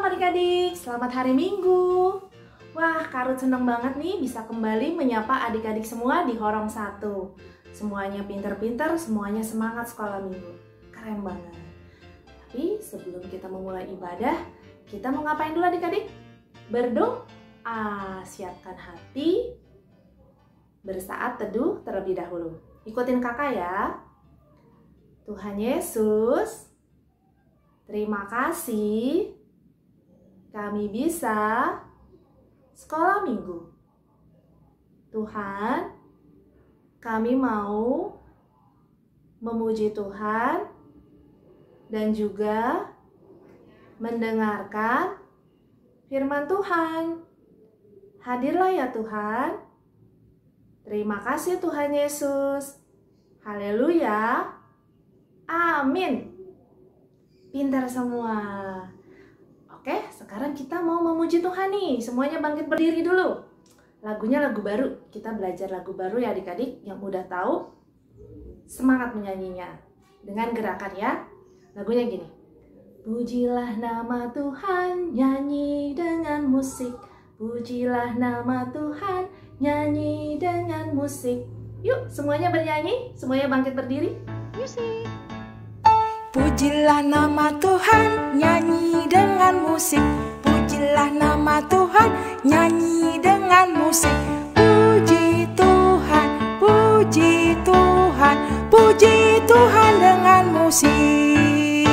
adik-adik, selamat hari Minggu. Wah, Kak Ruth seneng banget nih bisa kembali menyapa adik-adik semua di Horong 1. Semuanya pinter-pinter, semuanya semangat sekolah minggu. Keren banget. Tapi sebelum kita memulai ibadah, kita mau ngapain dulu adik-adik? Berdoa, siapkan hati, bersaat teduh terlebih dahulu. Ikutin kakak ya. Tuhan Yesus, terima kasih kami bisa sekolah minggu. Tuhan, kami mau memuji Tuhan dan juga mendengarkan firman Tuhan. Hadirlah ya Tuhan. Terima kasih Tuhan Yesus. Haleluya. Amin. Pintar semua. Oke, sekarang kita mau memuji Tuhan nih. Semuanya bangkit berdiri dulu. Lagunya lagu baru. Kita belajar lagu baru ya adik-adik yang udah tahu. Semangat menyanyinya. Dengan gerakan ya. Lagunya gini. Pujilah nama Tuhan, nyanyi dengan musik. Pujilah nama Tuhan, nyanyi dengan musik. Yuk, semuanya bernyanyi. Semuanya bangkit berdiri. Musik. Pujilah nama Tuhan, nyanyi dengan musik. Pujilah nama Tuhan, nyanyi dengan musik. Puji Tuhan, puji Tuhan, puji Tuhan dengan musik.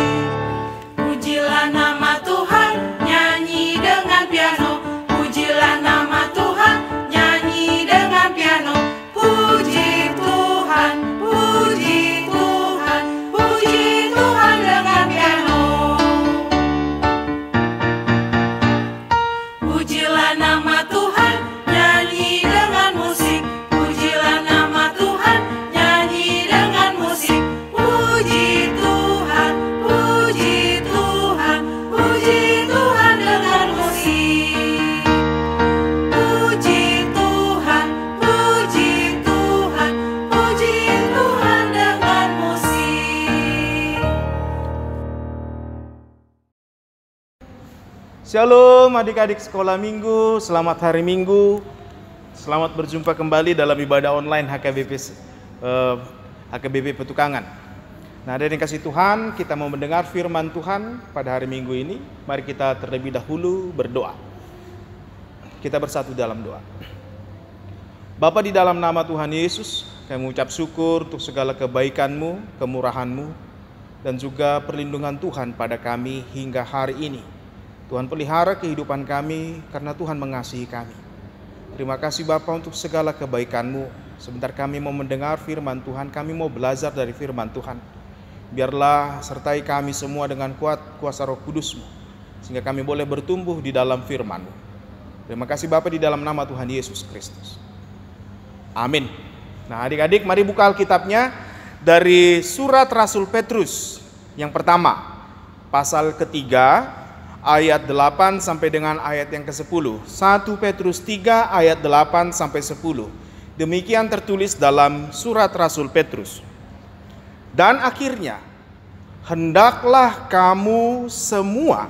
Pujilah nama Tuhan, nyanyi dengan piano. Pujilah nama Tuhan, nyanyi dengan piano. Puji Tuhan, puji Tuhan, puji Tuhan dengan piano. Pujilah nama Tuhan, nyanyi dengan musik. Pujilah nama Tuhan, nyanyi dengan musik. Puji Tuhan, puji Tuhan, puji Tuhan dengan musik. Puji Tuhan, puji Tuhan, puji Tuhan dengan musik. Shalom adik-adik sekolah minggu, selamat hari Minggu. Selamat berjumpa kembali dalam ibadah online HKBP Petukangan. Nah, dari kasih Tuhan, kita mau mendengar firman Tuhan pada hari Minggu ini. Mari kita terlebih dahulu berdoa. Kita bersatu dalam doa. Bapa, di dalam nama Tuhan Yesus, kami mengucap syukur untuk segala kebaikan-Mu, kemurahan-Mu, dan juga perlindungan Tuhan pada kami hingga hari ini. Tuhan pelihara kehidupan kami karena Tuhan mengasihi kami. Terima kasih Bapa untuk segala kebaikan-Mu. Sebentar kami mau mendengar firman Tuhan, kami mau belajar dari firman Tuhan. Biarlah sertai kami semua dengan kuat kuasa Roh Kudus-Mu, sehingga kami boleh bertumbuh di dalam firman-Mu. Terima kasih Bapa di dalam nama Tuhan Yesus Kristus. Amin. Nah adik-adik, mari buka Alkitabnya dari surat Rasul Petrus yang pertama, pasal ketiga, ayat 8 sampai dengan ayat yang ke-10. 1 Petrus 3 ayat 8 sampai 10. Demikian tertulis dalam surat Rasul Petrus. Dan akhirnya, hendaklah kamu semua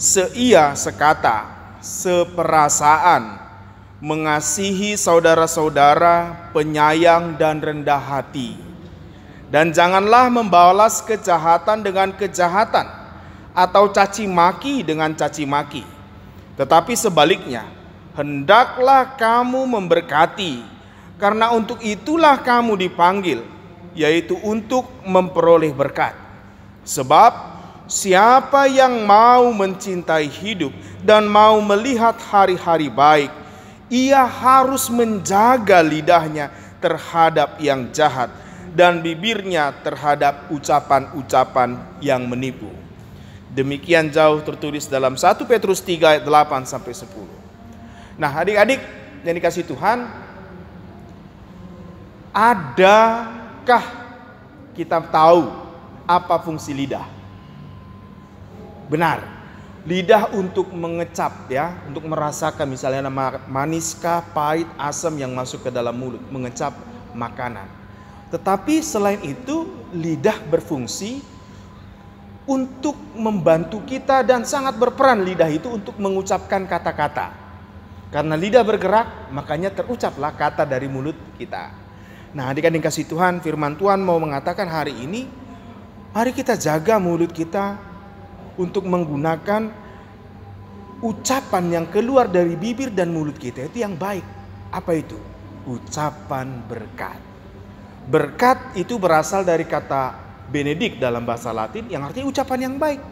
seia sekata, seperasaan, mengasihi saudara-saudara, penyayang dan rendah hati. Dan janganlah membalas kejahatan dengan kejahatan, atau caci maki dengan caci maki. Tetapi sebaliknya, hendaklah kamu memberkati, karena untuk itulah kamu dipanggil, yaitu untuk memperoleh berkat. Sebab siapa yang mau mencintai hidup dan mau melihat hari-hari baik, ia harus menjaga lidahnya terhadap yang jahat dan bibirnya terhadap ucapan-ucapan yang menipu. Demikian jauh tertulis dalam 1 Petrus 3 ayat 8 sampai 10. Nah, adik-adik yang dikasihi Tuhan, adakah kita tahu apa fungsi lidah? Benar. Lidah untuk mengecap ya, untuk merasakan misalnya maniskah, pahit, asam yang masuk ke dalam mulut, mengecap makanan. Tetapi selain itu, lidah berfungsi untuk membantu kita dan sangat berperan lidah itu untuk mengucapkan kata-kata. Karena lidah bergerak, makanya terucaplah kata dari mulut kita. Nah, adik-adik kasih Tuhan, firman Tuhan mau mengatakan hari ini, mari kita jaga mulut kita untuk menggunakan ucapan yang keluar dari bibir dan mulut kita itu yang baik. Apa itu? Ucapan berkat. Berkat itu berasal dari kata benedict dalam bahasa Latin yang artinya ucapan yang baik.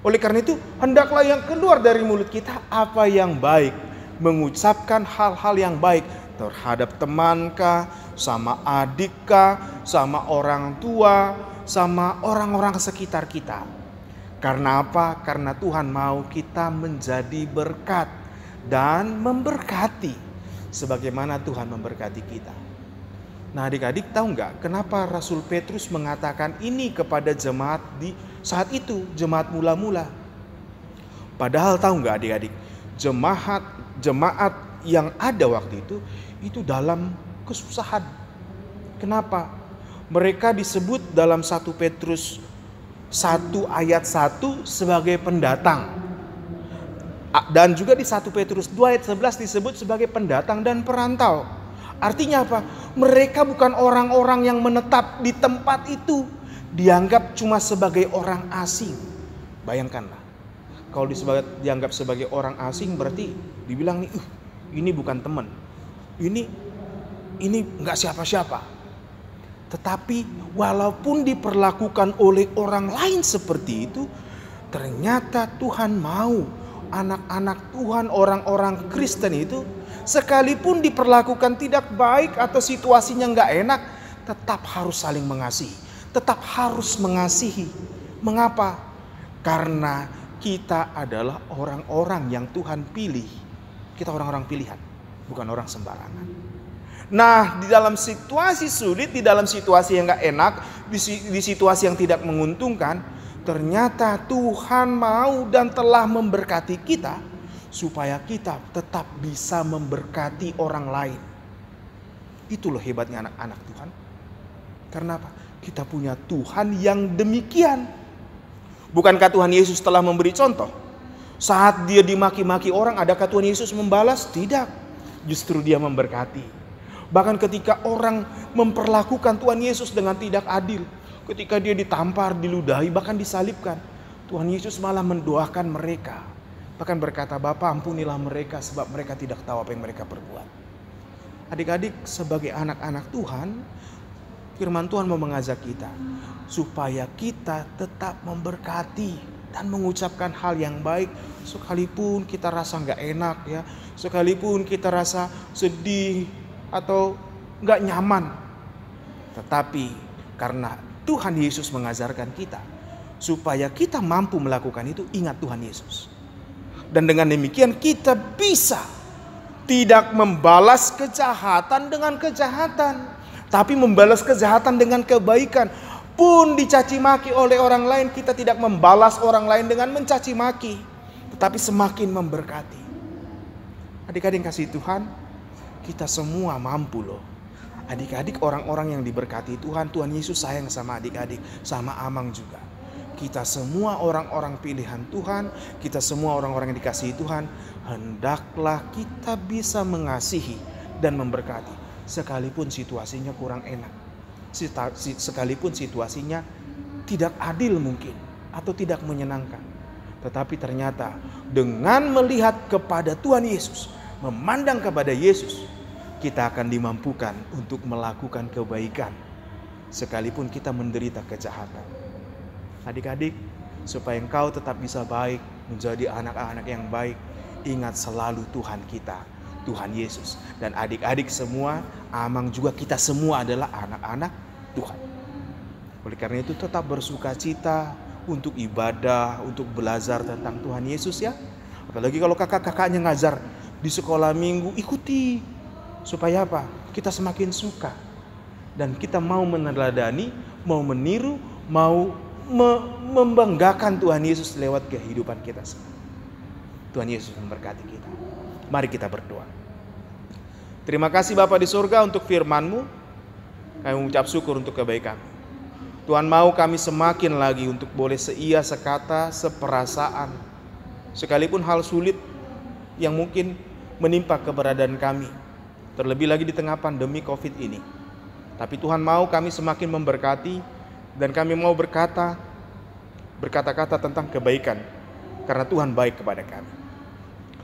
Oleh karena itu, hendaklah yang keluar dari mulut kita apa yang baik. Mengucapkan hal-hal yang baik terhadap temankah, sama adikkah, sama orang tua, sama orang-orang sekitar kita. Karena apa? Karena Tuhan mau kita menjadi berkat dan memberkati sebagaimana Tuhan memberkati kita. Nah, adik-adik tahu nggak kenapa Rasul Petrus mengatakan ini kepada jemaat di saat itu, jemaat mula-mula? Padahal tahu nggak adik-adik, jemaat yang ada waktu itu dalam kesusahan. Kenapa? Mereka disebut dalam 1 Petrus 1 ayat 1 sebagai pendatang. Dan juga di 1 Petrus 2 ayat 11 disebut sebagai pendatang dan perantau. Artinya apa? Mereka bukan orang-orang yang menetap di tempat itu. Dianggap cuma sebagai orang asing. Bayangkanlah. Kalau dianggap sebagai orang asing berarti dibilang nih, ini bukan teman. Ini nggak siapa-siapa. Tetapi walaupun diperlakukan oleh orang lain seperti itu, ternyata Tuhan mau anak-anak Tuhan, orang-orang Kristen itu sekalipun diperlakukan tidak baik atau situasinya nggak enak, tetap harus saling mengasihi, tetap harus mengasihi. Mengapa? Karena kita adalah orang-orang yang Tuhan pilih. Kita orang-orang pilihan, bukan orang sembarangan. Nah, di dalam situasi sulit, di dalam situasi yang gak enak, di situasi yang tidak menguntungkan, ternyata Tuhan mau dan telah memberkati kita supaya kita tetap bisa memberkati orang lain. Itu loh hebatnya anak-anak Tuhan. Karena apa? Kita punya Tuhan yang demikian. Bukankah Tuhan Yesus telah memberi contoh? Saat dia dimaki-maki orang, adakah Tuhan Yesus membalas? Tidak. Justru dia memberkati. Bahkan ketika orang memperlakukan Tuhan Yesus dengan tidak adil, ketika dia ditampar, diludahi, bahkan disalibkan, Tuhan Yesus malah mendoakan mereka. Bahkan berkata, Bapa ampunilah mereka sebab mereka tidak tahu apa yang mereka perbuat. Adik-adik, sebagai anak-anak Tuhan, firman Tuhan mau mengajak kita supaya kita tetap memberkati dan mengucapkan hal yang baik sekalipun kita rasa gak enak ya, sekalipun kita rasa sedih atau gak nyaman. Tetapi karena Tuhan Yesus mengajarkan kita supaya kita mampu melakukan itu, ingat Tuhan Yesus. Dan dengan demikian kita bisa tidak membalas kejahatan dengan kejahatan, tapi membalas kejahatan dengan kebaikan. Pun dicaci maki oleh orang lain, kita tidak membalas orang lain dengan mencaci maki, tetapi semakin memberkati. Adik-adik kasih Tuhan, kita semua mampu loh. Adik-adik orang-orang yang diberkati Tuhan, Tuhan Yesus sayang sama adik-adik, sama Amang juga. Kita semua orang-orang pilihan Tuhan, kita semua orang-orang yang dikasihi Tuhan, hendaklah kita bisa mengasihi dan memberkati. Sekalipun situasinya kurang enak, sekalipun situasinya tidak adil mungkin, atau tidak menyenangkan. Tetapi ternyata dengan melihat kepada Tuhan Yesus, memandang kepada Yesus, kita akan dimampukan untuk melakukan kebaikan sekalipun kita menderita kejahatan. Adik-adik, supaya engkau tetap bisa baik, menjadi anak-anak yang baik, ingat selalu Tuhan kita, Tuhan Yesus. Dan adik-adik semua, Amang juga, kita semua adalah anak-anak Tuhan. Oleh karena itu tetap bersuka cita untuk ibadah, untuk belajar tentang Tuhan Yesus ya. Apalagi kalau kakak-kakaknya ngajar di sekolah minggu, ikuti. Supaya apa? Kita semakin suka. Dan kita mau meneladani, mau meniru, mau membanggakan Tuhan Yesus lewat kehidupan kita semua. Tuhan Yesus memberkati kita. Mari kita berdoa. Terima kasih Bapa di surga untuk firman-Mu. Kami mengucap syukur untuk kebaikan. Tuhan mau kami semakin lagi untuk boleh seia, sekata, seperasaan. Sekalipun hal sulit yang mungkin menimpa keberadaan kami, terlebih lagi di tengah pandemi COVID ini. Tapi Tuhan mau kami semakin memberkati, dan kami mau berkata-kata tentang kebaikan, karena Tuhan baik kepada kami.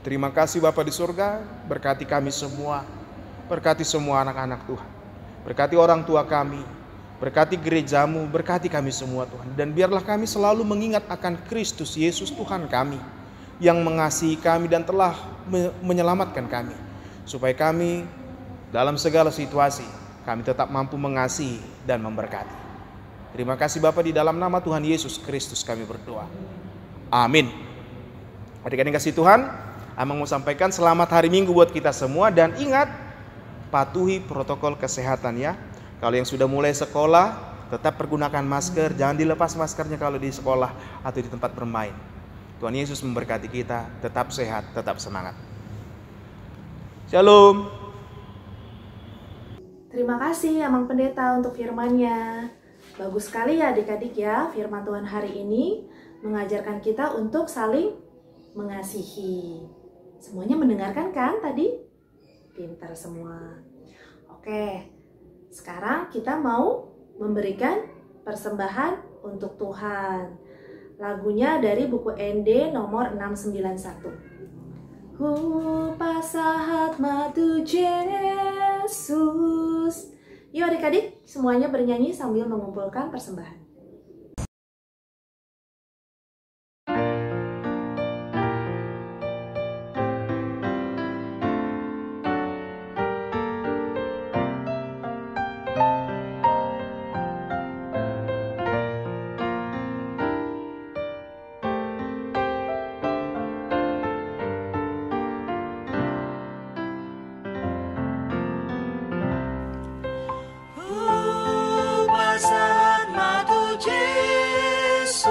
Terima kasih Bapa di surga, berkati kami semua, berkati semua anak-anak Tuhan, berkati orang tua kami, berkati gerejamu, berkati kami semua Tuhan. Dan biarlah kami selalu mengingat akan Kristus Yesus Tuhan kami, yang mengasihi kami dan telah menyelamatkan kami, supaya kami dalam segala situasi kami tetap mampu mengasihi dan memberkati. Terima kasih Bapa, di dalam nama Tuhan Yesus Kristus kami berdoa. Amin. Adik-adik kasih Tuhan, Amang mau sampaikan selamat hari Minggu buat kita semua, dan ingat, patuhi protokol kesehatan ya. Kalau yang sudah mulai sekolah, tetap pergunakan masker, jangan dilepas maskernya kalau di sekolah atau di tempat bermain. Tuhan Yesus memberkati kita, tetap sehat, tetap semangat. Shalom. Terima kasih Amang Pendeta untuk firman-Nya. Bagus sekali ya adik-adik ya, firman Tuhan hari ini mengajarkan kita untuk saling mengasihi. Semuanya mendengarkan kan tadi? Pintar semua. Oke, sekarang kita mau memberikan persembahan untuk Tuhan. Lagunya dari buku ND nomor 691. Pasahat matu Yesus. Yuk adik-adik, semuanya bernyanyi sambil mengumpulkan persembahan. Pasahat matu Yesus,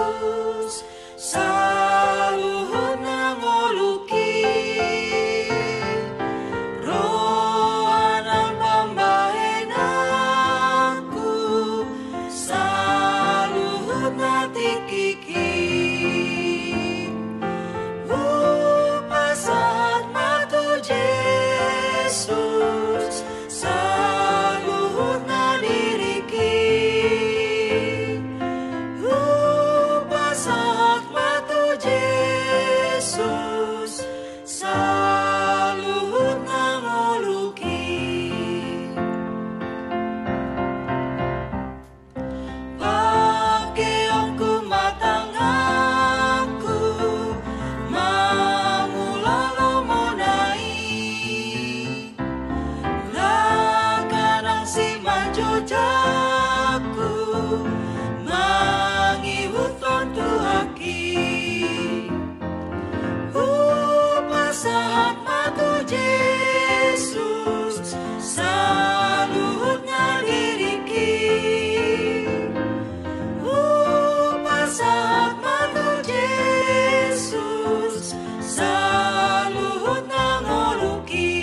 saluhut nangoluki, rohanan pambahenanku, saluhut natikiki. Pasahat matu Yesus, saluhut nadiriki. Pasahat matu Yesus, saluhut nangoluki. Pakeongku matangaku, mangulalo monai, lakanang si manjojaku, mangihuton tuhaki. Pasahat matu Yesus, saluhut nadiriki. Pasahat matu Yesus, saluhut nangoluki.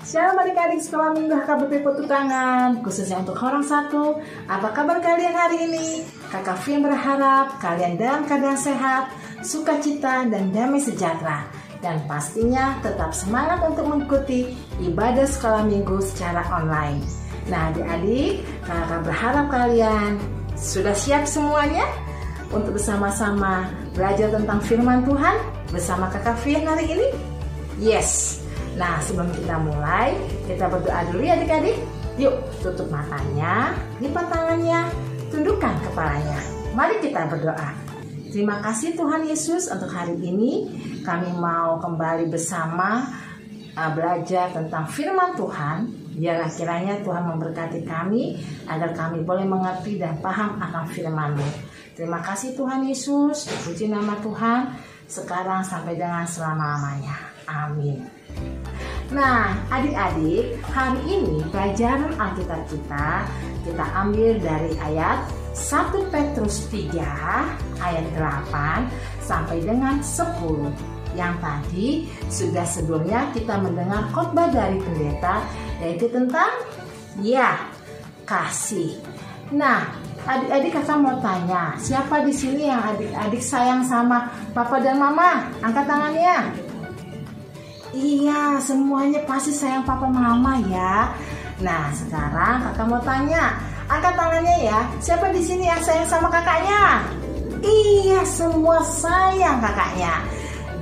Shalom adik-adik sekolah minggu HKBP Petukangan, khususnya untuk orang satu. Apa kabar kalian hari ini? Kakak Fien berharap kalian dalam keadaan sehat, sukacita, dan damai sejahtera. Dan pastinya tetap semangat untuk mengikuti ibadah sekolah minggu secara online. Nah adik-adik, kakak berharap kalian sudah siap semuanya untuk bersama-sama belajar tentang firman Tuhan bersama kakak Fien hari ini? Yes! Nah, sebelum kita mulai, kita berdoa dulu ya adik-adik. Yuk, tutup matanya, lipat tangannya, tundukkan kepalanya. Mari kita berdoa. Terima kasih Tuhan Yesus untuk hari ini. Kami mau kembali bersama belajar tentang firman Tuhan. Biarlah kiranya Tuhan memberkati kami, agar kami boleh mengerti dan paham akan firman-Mu. Terima kasih Tuhan Yesus, puji nama Tuhan, sekarang sampai dengan selama-lamanya. Amin. Nah, adik-adik, hari ini pelajaran Alkitab kita ambil dari ayat 1 Petrus 3 ayat 8 sampai dengan 10. Yang tadi sudah sebelumnya kita mendengar khotbah dari pendeta, yaitu tentang kasih. Nah, adik-adik kakak mau tanya, siapa di sini yang adik-adik sayang sama papa dan mama? Angkat tangannya. Iya, semuanya pasti sayang papa mama ya. Nah, sekarang kakak mau tanya, angkat tangannya ya. Siapa di sini yang sayang sama kakaknya? Iya, semua sayang kakaknya.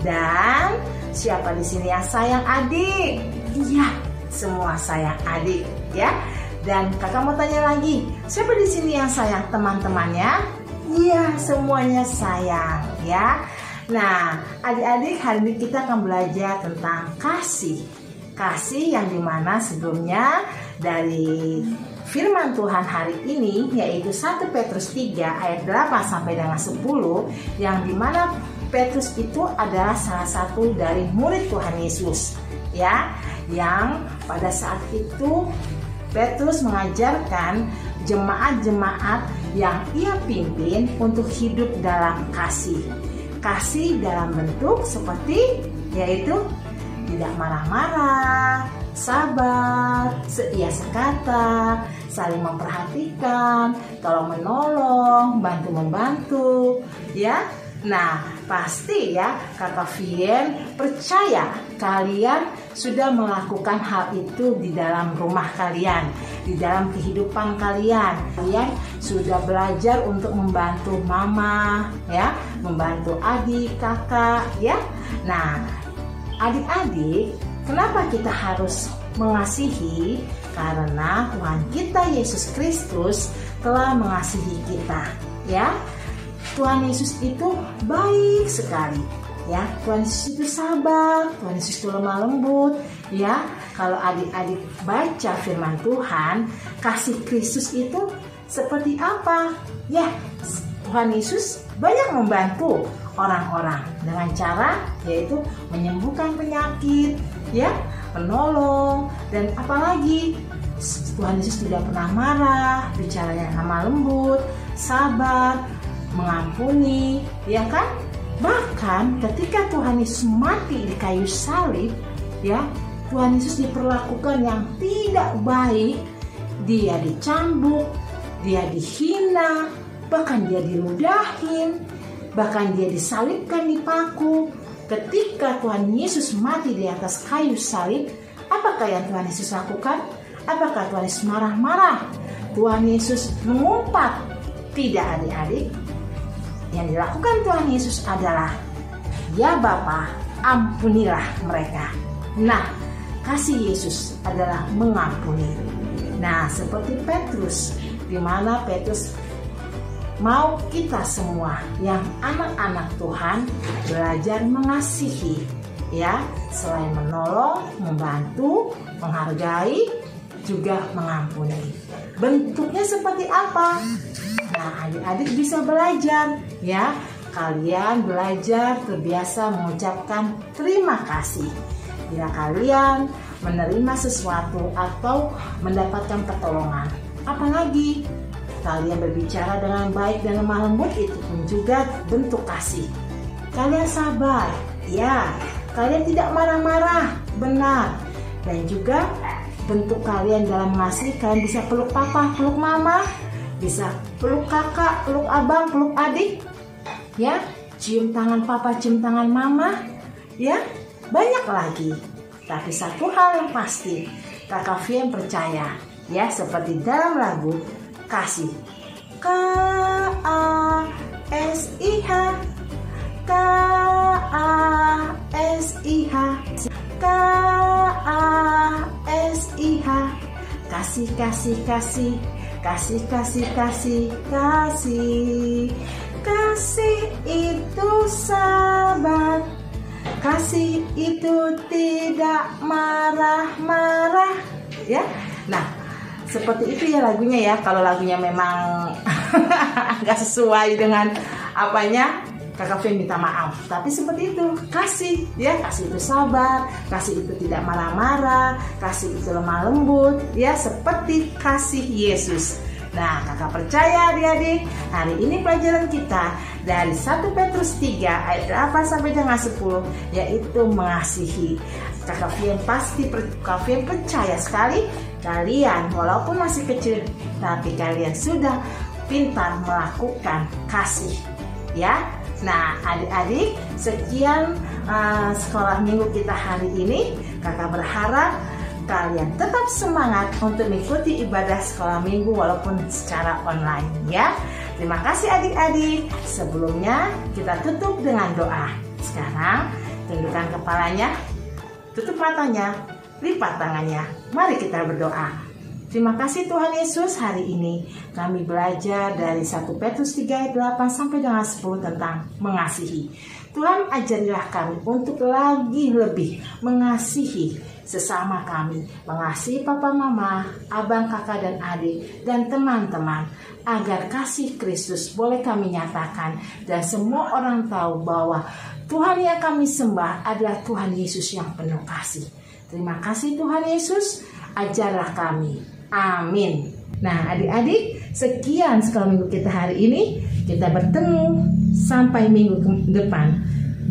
Dan siapa di sini yang sayang adik? Iya, semua sayang adik ya. Dan kakak mau tanya lagi, siapa di sini yang sayang teman-temannya? Iya, semuanya sayang ya. Nah, adik-adik, hari ini kita akan belajar tentang kasih. Kasih yang dimana sebelumnya dari firman Tuhan hari ini, yaitu 1 Petrus 3 ayat 8 sampai dengan 10, yang dimana Petrus itu adalah salah satu dari murid Tuhan Yesus ya, yang pada saat itu Petrus mengajarkan jemaat-jemaat yang ia pimpin untuk hidup dalam kasih. Kasih dalam bentuk seperti yaitu tidak marah-marah, sabar, setia sekata, saling memperhatikan, tolong menolong, bantu-membantu ya. Nah, pasti ya Kakak Fien percaya kalian sudah melakukan hal itu di dalam rumah kalian, di dalam kehidupan kalian. Kalian sudah belajar untuk membantu mama ya, membantu adik, kakak ya. Nah, adik-adik, kenapa kita harus mengasihi? Karena Tuhan kita Yesus Kristus telah mengasihi kita ya. Tuhan Yesus itu baik sekali ya. Tuhan Yesus itu sabar, Tuhan Yesus itu lemah lembut ya. Kalau adik-adik baca firman Tuhan, kasih Kristus itu seperti apa? Ya, Tuhan Yesus banyak membantu orang-orang dengan cara yaitu menyembuhkan penyakit ya, menolong, dan apalagi Tuhan Yesus tidak pernah marah, bicaranya lemah lembut, sabar, mengampuni, ya kan? Bahkan ketika Tuhan Yesus mati di kayu salib, ya, Tuhan Yesus diperlakukan yang tidak baik. Dia dicambuk, dia dihina, bahkan dia diludahin, bahkan dia disalibkan di paku. Ketika Tuhan Yesus mati di atas kayu salib, apakah yang Tuhan Yesus lakukan? Apakah Tuhan Yesus marah-marah? Tuhan Yesus mengumpat? Tidak, adik-adik. Yang dilakukan Tuhan Yesus adalah, ya Bapa, ampunilah mereka. Nah, kasih Yesus adalah mengampuni. Nah, seperti Petrus, di mana Petrus mau kita semua yang anak-anak Tuhan belajar mengasihi, ya, selain menolong, membantu, menghargai, juga mengampuni. Bentuknya seperti apa? Nah, adik-adik bisa belajar ya. Kalian belajar terbiasa mengucapkan terima kasih bila kalian menerima sesuatu atau mendapatkan pertolongan. Apalagi kalian berbicara dengan baik dan lemah lembut, itu pun juga bentuk kasih. Kalian sabar, ya. Kalian tidak marah-marah, benar. Dan juga bentuk kalian dalam mengasihi, kalian bisa peluk papa, peluk mama, bisa peluk kakak, peluk abang, peluk adik, ya, cium tangan papa, cium tangan mama, ya, banyak lagi. Tapi satu hal yang pasti, Kakak Fien percaya, ya, seperti dalam lagu Kasih, K-A-S-I-H, K-A-S-I-H, K-A-S-I-H, kasih, kasih, kasih, kasih, kasih, kasih, kasih. Kasih itu sabar, kasih itu tidak marah-marah, ya. Nah, seperti itu ya lagunya ya. Kalau lagunya memang agak sesuai dengan apanya, Kakak Fien minta maaf. Tapi seperti itu, kasih ya, kasih itu sabar, kasih itu tidak marah-marah, kasih itu lemah lembut ya, seperti kasih Yesus. Nah, kakak percaya adik-adik, hari ini pelajaran kita dari 1 Petrus 3 ayat 8 sampai dengan 10, yaitu mengasihi. Kakak Fien percaya sekali kalian walaupun masih kecil, tapi kalian sudah pintar melakukan kasih ya. Nah, adik-adik, sekian sekolah minggu kita hari ini. Kakak berharap kalian tetap semangat untuk mengikuti ibadah sekolah minggu walaupun secara online ya. Terima kasih adik-adik. Sebelumnya kita tutup dengan doa. Sekarang tundukkan kepalanya, tutup matanya, lipat tangannya. Mari kita berdoa. Terima kasih Tuhan Yesus, hari ini kami belajar dari 1 Petrus 3 ayat 8 sampai dengan 10 tentang mengasihi. Tuhan, ajarilah kami untuk lagi lebih mengasihi sesama kami, mengasihi papa mama, abang kakak dan adik, dan teman-teman, agar kasih Kristus boleh kami nyatakan dan semua orang tahu bahwa Tuhan yang kami sembah adalah Tuhan Yesus yang penuh kasih. Terima kasih Tuhan Yesus, ajarlah kami. Amin. Nah adik-adik, sekian sekolah minggu kita hari ini. Kita bertemu sampai minggu depan.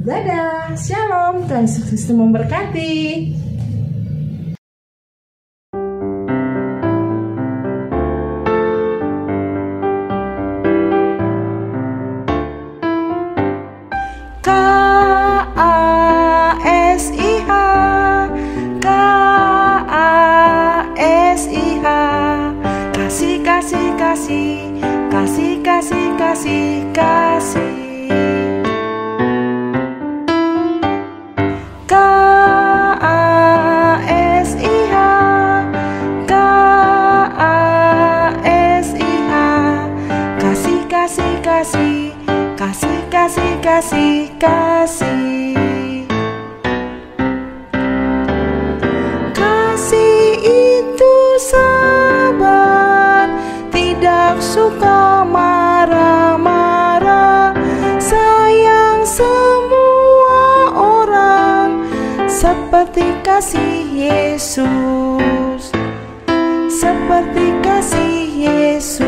Dadah, shalom, Tuhan Yesus memberkati. Kasih itu sabar, tidak suka marah-marah, sayang semua orang, seperti kasih Yesus, seperti kasih Yesus.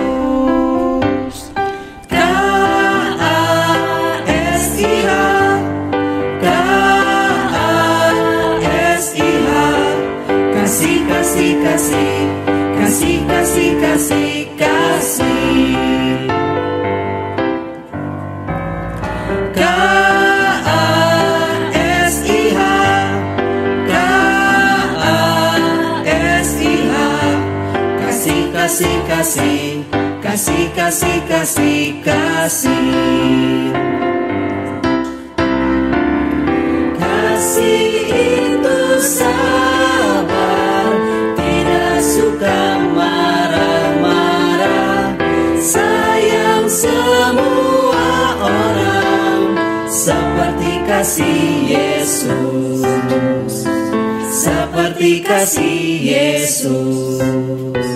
Kasih. Kasih itu sabar, tidak suka marah-marah, sayang semua orang, seperti kasih Yesus, seperti kasih Yesus.